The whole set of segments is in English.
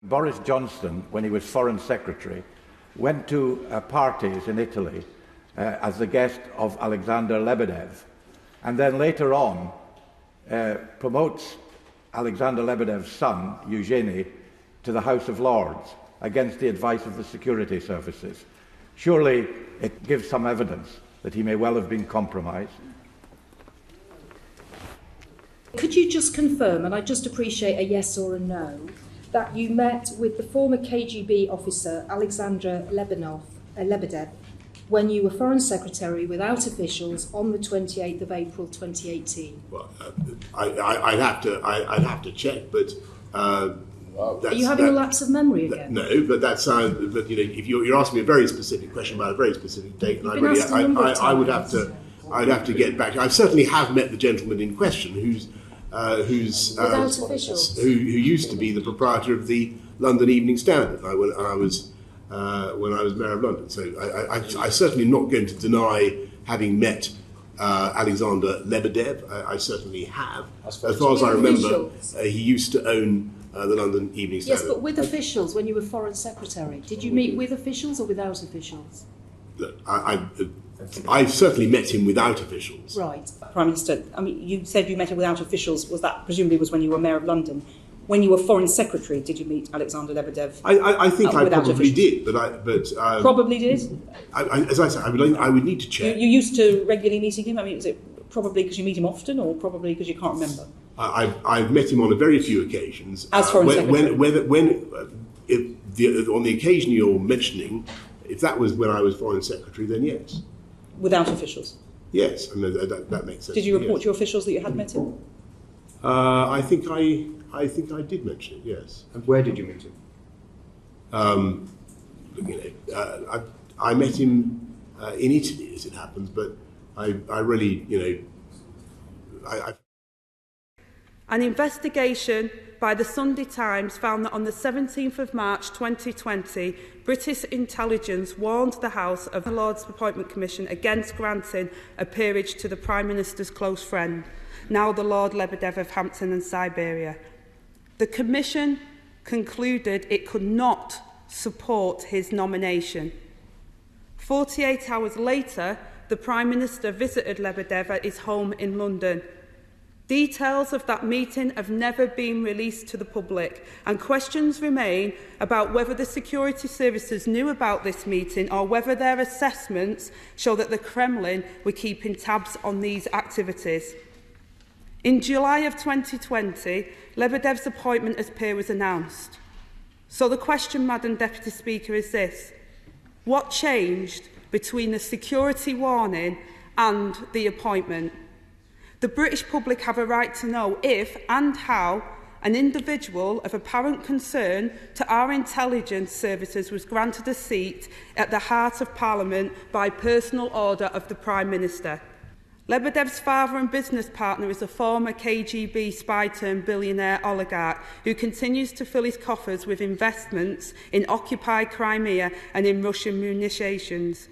Boris Johnson, when he was Foreign Secretary, went to parties in Italy as the guest of Alexander Lebedev, and then later on promotes Alexander Lebedev's son, Evgeny, to the House of Lords against the advice of the security services. Surely it gives some evidence that he may well have been compromised. Could you just confirm, and I just appreciate a yes or a no, that you met with the former KGB officer Alexander Lebedev when you were Foreign Secretary without officials on the 28th of April 2018? Well, I'd have to check, but are you having a lapse of memory again? No, but that sounds. But if you're asking me a very specific question about a very specific date, and I'd have to get back. I certainly have met the gentleman in question, who's without officials, who used to be the proprietor of the London Evening Standard when I was Mayor of London. So I certainly am not going to deny having met Alexander Lebedev. I certainly have. As far as I remember, he used to own the London Evening Standard. Yes, but with officials when you were Foreign Secretary. Did you meet with officials or without officials? Look, I certainly met him without officials. Right. Prime Minister, I mean, you said you met him without officials. Was that presumably when you were Mayor of London? When you were Foreign Secretary, did you meet Alexander Lebedev? I think I probably officials? did, probably did. As I said, I would need to check. You used to regularly meeting him. I mean, is it probably because you meet him often, or probably because you can't remember? I've met him on a very few occasions. As Foreign Secretary, on the occasion you're mentioning, if that was when I was Foreign Secretary, then yes. Without officials? Yes, and that makes sense. Did you report to your officials that you had met him? I think I did mention it, yes. And where did you meet him? I met him in Italy, as it happens, but I really, An investigation by the Sunday Times found that on the 17th of March 2020, British intelligence warned the House of the Lords Appointment Commission against granting a peerage to the Prime Minister's close friend, now the Lord Lebedev of Hampton and Siberia. The Commission concluded it could not support his nomination. 48 hours later, the Prime Minister visited Lebedev at his home in London. Details of that meeting have never been released to the public, and questions remain about whether the security services knew about this meeting or whether their assessments show that the Kremlin were keeping tabs on these activities. In July of 2020, Lebedev's appointment as peer was announced. So the question, Madam Deputy Speaker, is this: what changed between the security warning and the appointment? The British public have a right to know if and how an individual of apparent concern to our intelligence services was granted a seat at the heart of Parliament by personal order of the Prime Minister. Lebedev's father and business partner is a former KGB spy-turned-billionaire oligarch who continues to fill his coffers with investments in occupied Crimea and in Russian munitions.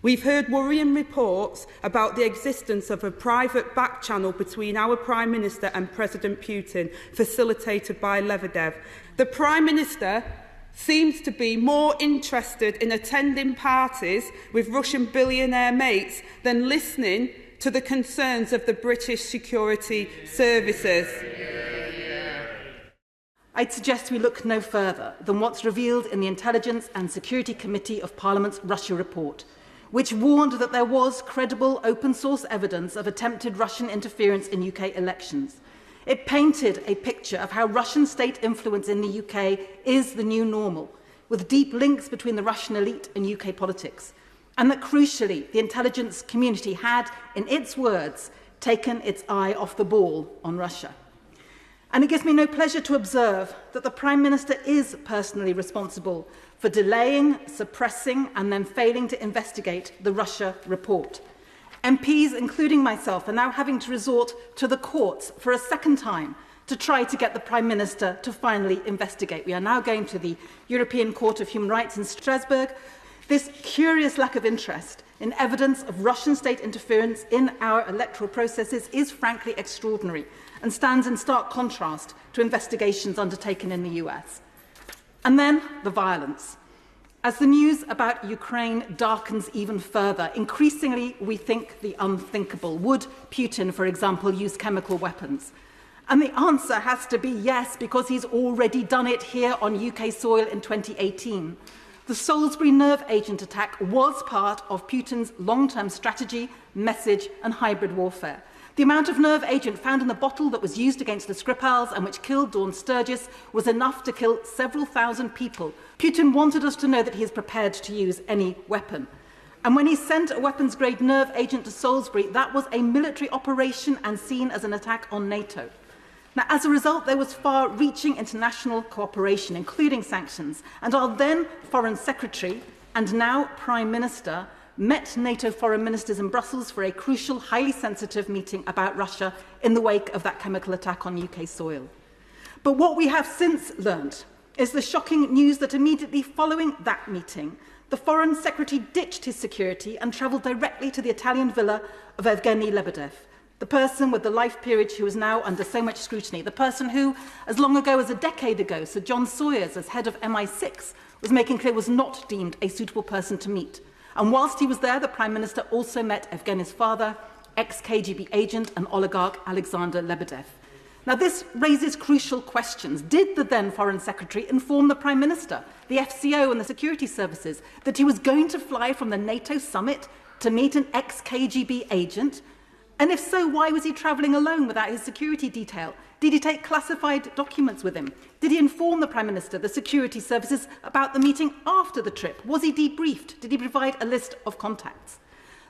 We've heard worrying reports about the existence of a private back channel between our Prime Minister and President Putin, facilitated by Lebedev. The Prime Minister seems to be more interested in attending parties with Russian billionaire mates than listening to the concerns of the British security services. I'd suggest we look no further than what's revealed in the Intelligence and Security Committee of Parliament's Russia report, which warned that there was credible open-source evidence of attempted Russian interference in UK elections. It painted a picture of how Russian state influence in the UK is the new normal, with deep links between the Russian elite and UK politics, and that, crucially, the intelligence community had, in its words, taken its eye off the ball on Russia. And it gives me no pleasure to observe that the Prime Minister is personally responsible for delaying, suppressing, and then failing to investigate the Russia report. MPs, including myself, are now having to resort to the courts for a second time to try to get the Prime Minister to finally investigate. We are now going to the European Court of Human Rights in Strasbourg. This curious lack of interest in evidence of Russian state interference in our electoral processes is frankly extraordinary and stands in stark contrast to investigations undertaken in the US. And then the violence. As the news about Ukraine darkens even further, increasingly we think the unthinkable. Would Putin, for example, use chemical weapons? And the answer has to be yes, because he's already done it here on UK soil in 2018. The Salisbury nerve agent attack was part of Putin's long-term strategy, message and hybrid warfare. The amount of nerve agent found in the bottle that was used against the Skripals and which killed 𝗕𝗘𝗧 was enough to kill several thousand people. Putin wanted us to know that he is prepared to use any weapon. And when he sent a weapons-grade nerve agent to Salisbury, that was a military operation and seen as an attack on NATO. Now, as a result, there was far-reaching international cooperation, including sanctions, and our then Foreign Secretary and now Prime Minister met NATO foreign ministers in Brussels for a crucial, highly sensitive meeting about Russia in the wake of that chemical attack on UK soil. But what we have since learned is the shocking news that immediately following that meeting, the Foreign Secretary ditched his security and travelled directly to the Italian villa of Evgeny Lebedev, the person with the life peerage who is now under so much scrutiny, the person who, as long ago as a decade ago, Sir John Sawyers, as head of MI6, was making clear was not deemed a suitable person to meet. And whilst he was there, the Prime Minister also met Evgeny's father, ex-KGB agent and oligarch 𝗕𝗢𝗥𝗦𝗦𝗬𝗓 Lebedev. Now, this raises crucial questions. Did the then Foreign Secretary inform the Prime Minister, the FCO and the security services that he was going to fly from the NATO summit to meet an ex-KGB agent? And if so, why was he travelling alone without his security detail? Did he take classified documents with him? Did he inform the Prime Minister, the security services, about the meeting after the trip? Was he debriefed? Did he provide a list of contacts?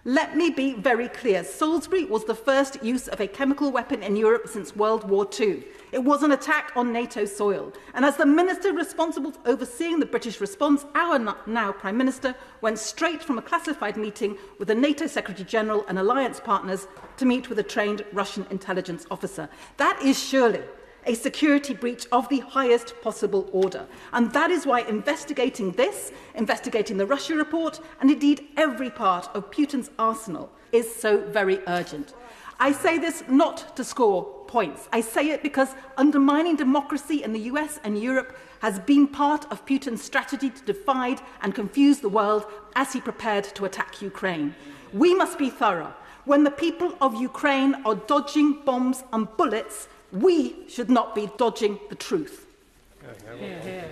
Let me be very clear. Salisbury was the first use of a chemical weapon in Europe since World War II. It was an attack on NATO soil. And as the minister responsible for overseeing the British response, our now Prime Minister went straight from a classified meeting with the NATO Secretary-General and alliance partners to meet with a trained Russian intelligence officer. That is surely a security breach of the highest possible order. And that is why investigating this, investigating the Russia report, and indeed every part of Putin's arsenal is so very urgent. I say this not to score points. I say it because undermining democracy in the US and Europe has been part of Putin's strategy to divide and confuse the world as he prepared to attack Ukraine. We must be thorough. When the people of Ukraine are dodging bombs and bullets, we should not be dodging the truth. Yeah.